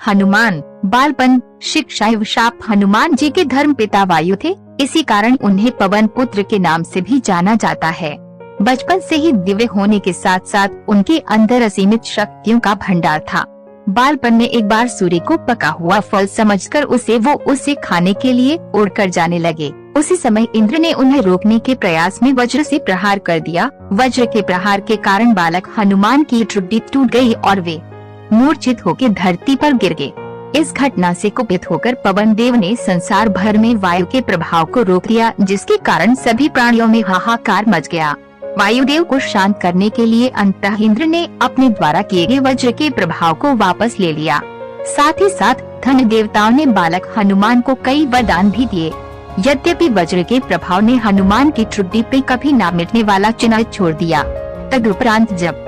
हनुमान बालपन, शिक्षा एवं शाप। हनुमान जी के धर्म पिता वायु थे, इसी कारण उन्हें पवन पुत्र के नाम से भी जाना जाता है। बचपन से ही दिव्य होने के साथ साथ उनके अंदर असीमित शक्तियों का भंडार था। बालपन में एक बार सूर्य को पका हुआ फल समझकर उसे खाने के लिए उड़कर जाने लगे। उसी समय इंद्र ने उन्हें रोकने के प्रयास में वज्र से प्रहार कर दिया। वज्र के प्रहार के कारण बालक हनुमान की ठुड्डी टूट गई और वे मूर्छित होकर धरती पर गिर गए। इस घटना से कुपित होकर पवन देव ने संसार भर में वायु के प्रभाव को रोक दिया, जिसके कारण सभी प्राणियों में हाहाकार मच गया। वायुदेव को शांत करने के लिए अंततः इंद्र ने अपने द्वारा किए गए वज्र के प्रभाव को वापस ले लिया। साथ ही साथ धन देवताओं ने बालक हनुमान को कई वरदान भी दिए। यद्यपि वज्र के प्रभाव ने हनुमान की ठुड्डी पे कभी न मिटने वाला चिन्ह छोड़ दिया। तदुपरांत जब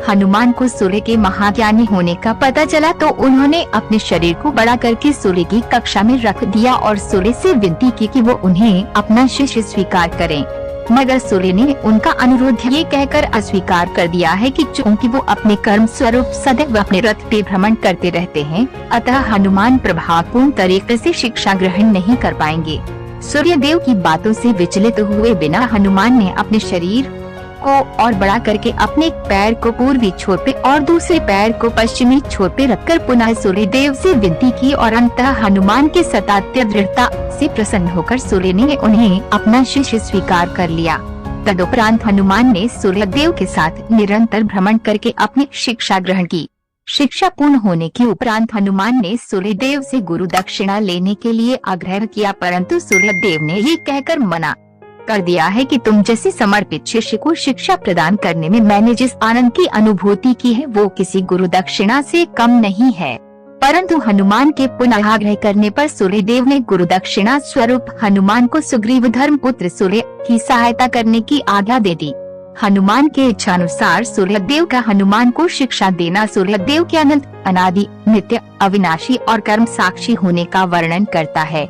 हनुमान को सूर्य के महाज्ञानी होने का पता चला तो उन्होंने अपने शरीर को बड़ा करके सूर्य की कक्षा में रख दिया और सूर्य से विनती की कि वो उन्हें अपना शिष्य स्वीकार करें। मगर सूर्य ने उनका अनुरोध ये कहकर अस्वीकार कर दिया है कि चूंकि वो अपने कर्म स्वरूप सदैव अपने रथ पे भ्रमण करते रहते हैं, अतः हनुमान प्रभावपूर्ण तरीके से शिक्षा ग्रहण नहीं कर पाएंगे। सूर्य देव की बातों से विचलित हुए बिना हनुमान ने अपने शरीर को और बड़ा करके अपने एक पैर को पूर्वी छोर पे और दूसरे पैर को पश्चिमी छोर पे रखकर पुनः सूर्य देव से विनती की और अंततः हनुमान के सतात्य दृढ़ता से प्रसन्न होकर सूर्य ने उन्हें अपना शिष्य स्वीकार कर लिया। तदुपरांत हनुमान ने सूर्य देव के साथ निरंतर भ्रमण करके अपनी शिक्षा ग्रहण की। शिक्षा पूर्ण होने के उपरांत हनुमान ने सूर्य देव से गुरु दक्षिणा लेने के लिए आग्रह किया, परंतु सूर्य देव ने ये कहकर मना कर दिया है कि तुम जैसे समर्पित शिष्य को शिक्षा प्रदान करने में मैंने जिस आनंद की अनुभूति की है वो किसी गुरु दक्षिणा से कम नहीं है। परंतु हनुमान के पुनः आग्रह करने पर सूर्य देव ने गुरु दक्षिणा स्वरूप हनुमान को सुग्रीव धर्म पुत्र सूर्य की सहायता करने की आज्ञा दे दी। हनुमान के इच्छानुसार सूर्य देव का हनुमान को शिक्षा देना सूर्य देव के अनंत, अनादि, नित्य, अविनाशी और कर्म साक्षी होने का वर्णन करता है।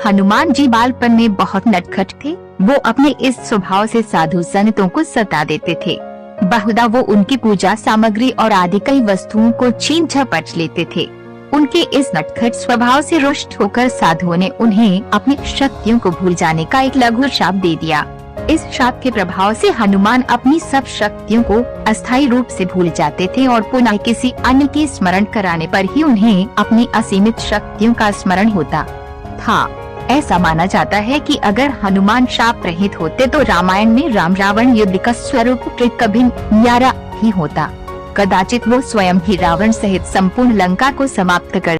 हनुमान जी बालपन में बहुत नटखट थे। वो अपने इस स्वभाव से साधु संतों को सता देते थे। बहुधा वो उनकी पूजा सामग्री और आदि कई वस्तुओं को छीन झपट लेते थे। उनके इस नटखट स्वभाव से रुष्ट होकर साधुओं ने उन्हें अपनी शक्तियों को भूल जाने का एक लघु शाप दे दिया। इस शाप के प्रभाव से हनुमान अपनी सब शक्तियों को अस्थायी रूप से भूल जाते थे और पुनः किसी अन्य के स्मरण कराने पर ही उन्हें अपनी असीमित शक्तियों का स्मरण होता था। ऐसा माना जाता है कि अगर हनुमान शाप रहित होते तो रामायण में राम रावण युद्ध का स्वरूप कभी न्यारा ही होता। कदाचित वो स्वयं ही रावण सहित संपूर्ण लंका को समाप्त कर